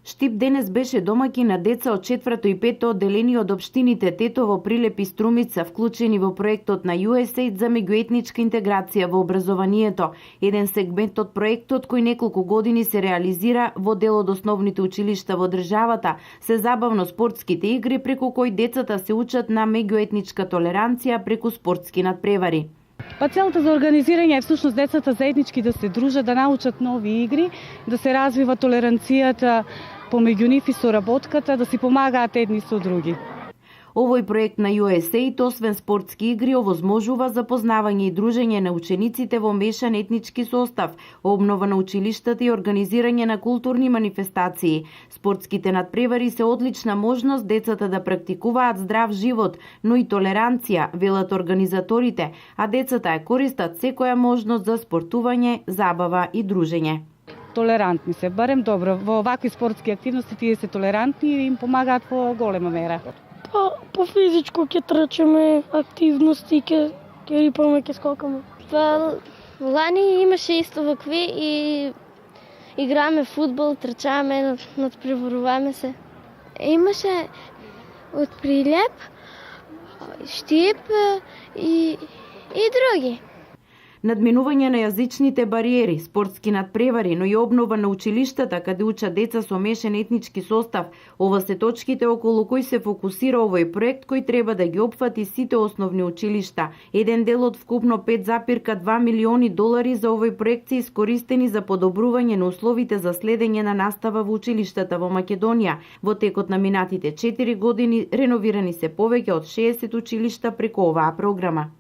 Штип денес беше домаќин на деца од 4-то и 5-то одделение од општините Тетово, Прилеп и Струмица, вклучени во проектот на USAID за меѓуетничка интеграција во образованието. Еден сегмент од проектот кој неколку години се реализира во дел од основните училишта во државата се забавно-спортските игри, преку кои децата се учат на меѓуетничка толеранција преку спортски надпревари. Па целта за организирање е всушност децата заеднички да се дружат, да научат нови игри, да се развива толеранцијата помеѓу нив и соработката, да си помагаат едни со други. Овој проект на USAID, освен спортски игри, овозможува запознавање и дружење на учениците во мешан етнички состав, обнова на училиштата и организирање на културни манифестации. Спортските надпревари се одлична можност децата да практикуваат здрав живот, но и толеранција, велат организаторите, а децата ја користат секоја можност за спортување, забава и дружење. Толерантни се, барем добро. Во овакви спортски активности тие се толерантни и им помагаат во голема мера. По физичко ќе трчаме, активности ќе рипаме, ќе скокаме. Лани имаше исто вакви и играме фудбал, трчаме, надпреваруваме се. Имаше од Прилеп, Штип и други. Надминување на јазичните бариери, спортски надпревари, но и обнова на училиштата каде учат деца со мешан етнички состав. Ова се точките околу кои се фокусира овој проект кој треба да ги опфати сите основни училишта. Еден дел од вкупно 5,2 милиони долари за овој проект се искористени за подобрување на условите за следење на настава во училиштата во Македонија. Во текот на минатите 4 години реновирани се повеќе од 60 училишта преку оваа програма.